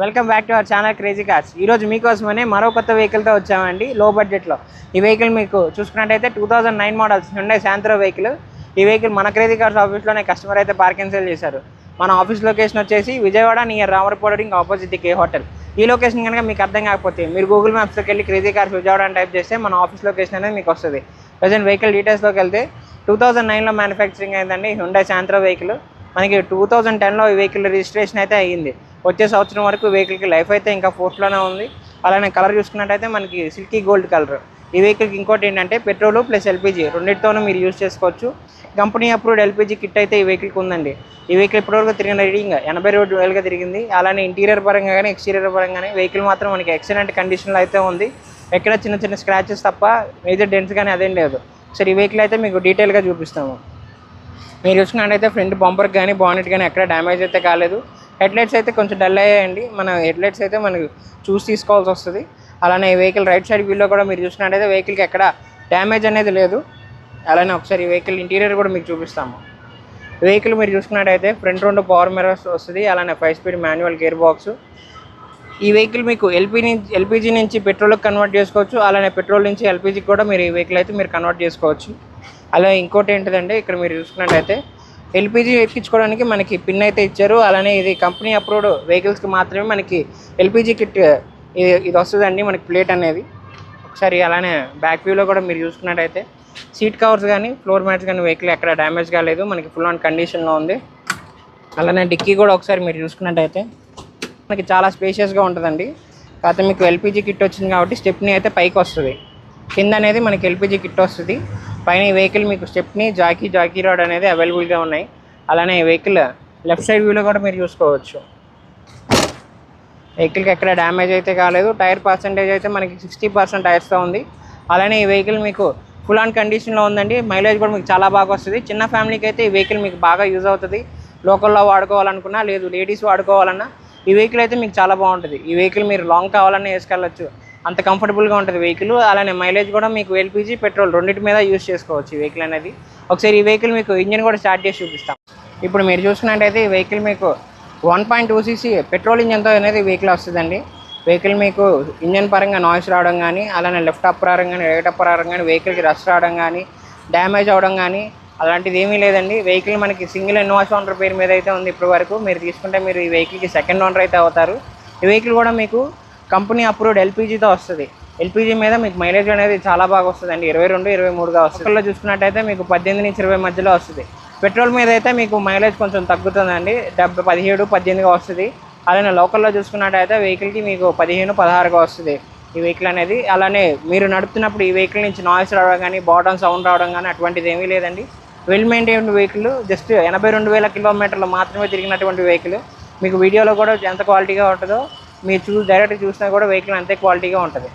Welcome back to our channel crazy cars. ఈరోజు మీకోసమనే మరో కొత్త వెహికల్తో వచ్చామండి. లో బడ్జెట్లో ఈ వెహికల్ మీకు చూసుకున్నట్టయితే 2009 మోడల్స్ హ్యుండై శాంత్రో వెహికల్. ఈ వెహికల్ మన క్రేజీ కార్స్ ఆఫీస్లోనే కస్టమర్ అయితే పార్కింగ్ సేల్ చేశారు. మన ఆఫీస్ లొకేషన్ వచ్చేసి విజయవాడ నియర్ రామరపోడింగ్ ఆపోజిట్ కే హోటల్. ఈ లొకేషన్ కనుక మీకు అర్థం కాకపోతే మీరు గూగుల్ మ్యాప్స్లోకి వెళ్ళి క్రేజీ కార్స్ విజయవాడ అని టైప్ చేస్తే మన ఆఫీస్ లొకేషన్ అనేది మీకు వస్తుంది. ప్రజెంట్ వెహికల్ డీటెయిల్స్లోకి వెళ్తే 2009లో మ్యానుఫ్యాక్చరింగ్ అయిందండి హ్యుండై శాంత్రో వెహికల్. మనకి 2010లో ఈ వెహికల్ రిజిస్ట్రేషన్ అయితే అయ్యింది. వచ్చే సంవత్సరం వరకు వెహికల్కి లైఫ్ అయితే ఇంకా ఫోర్స్లోనే ఉంది. అలానే కలర్ చూసుకున్నట్టయితే మనకి సిల్కీ గోల్డ్ కలర్. ఈ వెహికల్కి ఇంకోటి ఏంటంటే పెట్రోల్ ప్లస్ ఎల్పిజి రెండింటితోనూ మీరు యూజ్ చేసుకోవచ్చు. కంపెనీ అప్రూవ్డ్ ఎల్పిజి కిట్ అయితే ఈ వెహికల్కి ఉందండి. ఈ వెహికల్ ఇప్పటివరకు తిరిగిన రీడింగ్ 82,000గా తిరిగింది. అలానే ఇంటీరియర్ పరంగా కానీ ఎక్స్టీరియర్ పరంగా కానీ వెహికల్ మాత్రం మనకి ఎక్సలెంట్ కండిషన్లో అయితే ఉంది. ఎక్కడ చిన్న చిన్న స్క్రాచెస్ తప్ప మేజర్ డెంట్స్ కానీ అదేం లేదు. సరే ఈ వెహికల్ అయితే మీకు డీటెయిల్గా చూపిస్తాము. మీరు చూసుకున్నట్టయితే ఫ్రంట్ బంపర్కి కానీ బానెట్ కానీ ఎక్కడ డ్యామేజ్ అయితే కాలేదు. హెడ్లైట్స్ అయితే కొంచెం డల్ అయ్యాయండి. మన హెడ్లైట్స్ అయితే మనకు చూసి తీసుకోవాల్సి వస్తుంది. అలానే ఈ వెహికల్ రైట్ సైడ్ వ్యూలో కూడా మీరు చూసుకున్నట్టయితే వెహికల్కి ఎక్కడ డ్యామేజ్ అనేది లేదు. అలానే ఒకసారి ఈ వెహికల్ ఇంటీరియర్ కూడా మీకు చూపిస్తాము. వెహికల్ మీరు చూసుకున్నట్టయితే ఫ్రంట్ 2 పవర్ మిర్రర్స్ వస్తుంది. అలానే 5 స్పీడ్ మాన్యువల్ గేర్ బాక్స్. ఈ వెహికల్ మీకు ఎల్పిజి నుంచి పెట్రోల్కి కన్వర్ట్ చేసుకోవచ్చు. అలానే పెట్రోల్ నుంచి ఎల్పిజికి కూడా మీరు ఈ వెహికల్ అయితే మీరు కన్వర్ట్ చేసుకోవచ్చు. అలాగే ఇంకోటి ఏంటిదంటే ఇక్కడ మీరు చూసుకున్నట్టయితే ఎల్పిజి ఎక్కించుకోవడానికి మనకి పిన్ అయితే ఇచ్చారు. అలానే ఇది కంపెనీ అప్రూవ్డ్ వెహికల్స్కి మాత్రమే మనకి ఎల్పిజి కిట్ ఇది వస్తుందండి మనకి ప్లేట్ అనేది. ఒకసారి అలానే బ్యాక్ వ్యూలో కూడా మీరు చూసుకున్నట్టయితే సీట్ కవర్స్ కానీ ఫ్లోర్ మ్యాట్స్ కానీ వెహికల్ ఎక్కడ డ్యామేజ్ కాలేదు. మనకి ఫుల్ ఆన్ కండిషన్లో ఉంది. అలానే డిక్కీ కూడా ఒకసారి మీరు చూసుకున్నట్టయితే మనకి చాలా స్పేషియస్గా ఉంటుందండి. కాకపోతే మీకు ఎల్పిజి కిట్ వచ్చింది కాబట్టి స్టెప్నీ అయితే పైకి వస్తుంది. కింద అనేది మనకి ఎల్పిజి కిట్ వస్తుంది. పైన ఈ వెహికల్ మీకు స్టెప్నీ జాకీ రాడ్ అనేది అవైలబుల్గా ఉన్నాయి. అలానే ఈ వెహికల్ లెఫ్ట్ సైడ్ వ్యూలో కూడా మీరు చూసుకోవచ్చు. వెహికల్కి ఎక్కడ డ్యామేజ్ అయితే కాలేదు. టైర్ పర్సంటేజ్ అయితే మనకి 60% టైర్స్తో ఉంది. అలానే ఈ వెహికల్ మీకు ఫుల్ ఆన్ కండిషన్లో ఉందండి. మైలేజ్ కూడా మీకు చాలా బాగా వస్తుంది. చిన్న ఫ్యామిలీకి అయితే ఈ వెహికల్ మీకు బాగా యూజ్ అవుతుంది. లోకల్లో వాడుకోవాలనుకున్నా లేదు లేడీస్ వాడుకోవాలన్నా ఈ వెహికల్ అయితే మీకు చాలా బాగుంటుంది. ఈ వెహికల్ మీరు లాంగ్ కావాలన్నా వేసుకెళ్ళచ్చు. అంత కంఫర్టబుల్గా ఉంటుంది వెహికల్. అలానే మైలేజ్ కూడా మీకు ఎల్పిజి పెట్రోల్ రెండింటి మీద యూజ్ చేసుకోవచ్చు ఈ వెహికల్ అనేది. ఒకసారి ఈ వెహికల్ మీకు ఇంజిన్ కూడా స్టార్ట్ చేసి చూపిస్తాం. ఇప్పుడు మీరు చూసుకున్నట్టయితే ఈ వెహికల్ మీకు 1.2cc పెట్రోల్ ఇంజన్తో అనేది వెహికల్ వస్తుందండి. వెహికల్ మీకు ఇంజన్ పరంగా నాయిస్ రావడం కానీ అలానే లెఫ్ట్ అప్ రావడం కానీ రైట్ అప్ రావడం కానీ వెహికల్కి రష్ రావడం కానీ డ్యామేజ్ అవ్వడం కానీ అలాంటిది ఏమీ లేదండి. వెహికల్ మనకి సింగిల్ ఇన్నోవాస్ ఓనర్ పేరు మీద అయితే ఉంది. ఇప్పటి వరకు మీరు తీసుకుంటే మీరు ఈ వెహికల్కి సెకండ్ ఓనర్ అయితే అవుతారు. ఈ వెహికల్ కూడా మీకు కంపెనీ అప్రూవ్డ్ ఎల్పిజితో వస్తుంది. ఎల్పిజి మీద మీకు మైలేజ్ అనేది చాలా బాగా వస్తుందండి. 22-23గా వస్తుంది. పెట్రోల్లో చూసుకున్నట్టయితే మీకు 18 నుంచి 20 మధ్యలో వస్తుంది. పెట్రోల్ మీద అయితే మీకు మైలేజ్ కొంచెం తగ్గుతుందండి. 17-18గా వస్తుంది. అలానే లోకల్లో చూసుకున్నట్టయితే వెహికల్కి మీకు 15-16గా వస్తుంది ఈ వెహికల్ అనేది. అలానే మీరు నడుపుతున్నప్పుడు ఈ వెహికల్ నుంచి నాయిస్ రావడం కానీ బాటమ్ సౌండ్ రావడం కానీ అటువంటిది ఏమీ లేదండి. Well maintained vehicle. జస్ట్ 82,000 కిలోమీటర్లు మాత్రమే తిరిగినటువంటి వెహికల్. మీకు వీడియోలో కూడా ఎంత క్వాలిటీగా ఉంటుందో మీరు డైరెక్ట్గా చూసినా కూడా వెహికల్ అంతే క్వాలిటీగా ఉంటుంది.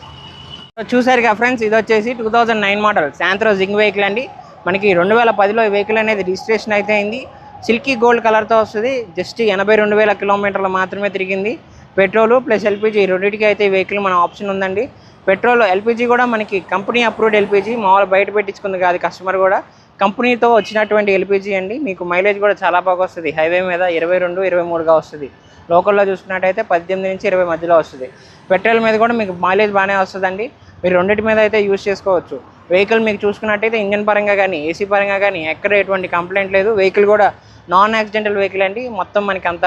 చూసారుగా ఫ్రెండ్స్, ఇది వచ్చేసి 2009 మోడల్ శాంత్రో జింగ్ వెహికల్ అండి. మనకి 2010లో ఈ వెహికల్ అనేది రిజిస్ట్రేషన్ అయితే అయింది. సిల్కీ గోల్డ్ కలర్తో వస్తుంది. జస్ట్ 82,000 కిలోమీటర్లు మాత్రమే తిరిగింది. పెట్రోల్ ప్లస్ ఎల్పిజి రెండింటికి అయితే ఈ వెహికల్ మన ఆప్షన్ ఉందండి. పెట్రోల్ ఎల్పిజి కూడా మనకి కంపెనీ అప్రూవ్డ్ ఎల్పిజి, మామూలు బయట పెట్టించుకుంది కాదు. కస్టమర్ కూడా కంపెనీతో వచ్చినటువంటి ఎల్పిజి అండి. మీకు మైలేజ్ కూడా చాలా బాగా వస్తుంది. హైవే మీద 22-23గా వస్తుంది. లోకల్లో చూసుకున్నట్టయితే 18 నుంచి 20 మధ్యలో వస్తుంది. పెట్రోల్ మీద కూడా మీకు మైలేజ్ బాగానే వస్తుందండి. మీరు రెండింటి మీద అయితే యూజ్ చేసుకోవచ్చు. వెహికల్ మీకు చూసుకున్నట్టయితే ఇంజన్ పరంగా కానీ ఏసీ పరంగా కానీ ఎక్కడ ఎటువంటి కంప్లైంట్ లేదు. వెహికల్ కూడా నాన్ యాక్సిడెంటల్ వెహికల్ అండి. మొత్తం మనకి అంత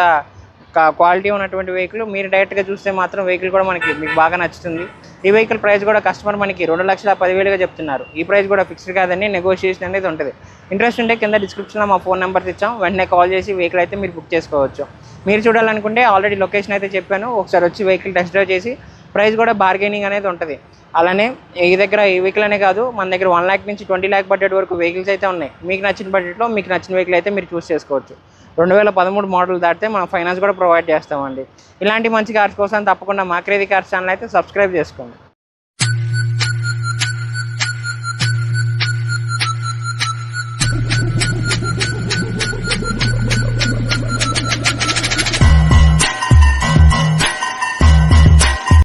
క్వాలిటీ ఉన్నటువంటి వెహికల్. మీరు డైరెక్ట్గా చూస్తే మాత్రం వెహికల్ కూడా మీకు బాగా నచ్చుతుంది. ఈ వెహికల్ ప్రైస్ కూడా కస్టమర్ మనకి 2,10,000గా చెప్తున్నారు. ఈ ప్రైస్ కూడా ఫిక్స్డ్ కాదండి, నెగోషియేషన్ అనేది ఉంటుంది. ఇంట్రెస్ట్ ఉంటే కింద డిస్క్రిప్షన్లో మా ఫోన్ నెంబర్స్ ఇచ్చాం. వెంటనే కాల్ చేసి వెహికల్ అయితే మీరు బుక్ చేసుకోవచ్చు. మీరు చూడాలనుకుంటే ఆల్రెడీ లొకేషన్ అయితే చెప్పాను. ఒకసారి వచ్చి వెహికల్ టెస్ట్ డ్రైవ్ చేసి ప్రైస్ కూడా బార్గెనింగ్ అనేది ఉంటుంది. అలానే ఈ వెహికల్ అనే కాదు, మన దగ్గర 1 lakh నుంచి 20 lakh బడ్జెట్ వరకు వెహికల్స్ అయితే ఉన్నాయి. మీకు నచ్చిన బడ్జెట్లో మీకు నచ్చిన వెహికల్ అయితే మీరు చూస్ చేసుకోవచ్చు. 2013 మోడల్ దాటితే మనం ఫైనాన్స్ కూడా ప్రొవైడ్ చేస్తామండి. ఇలాంటి మంచి కార్స్ కోసం తప్పకుండా మా క్రేజీ కార్స్ ఛానల్ అయితే సబ్స్క్రైబ్ చేసుకోండి.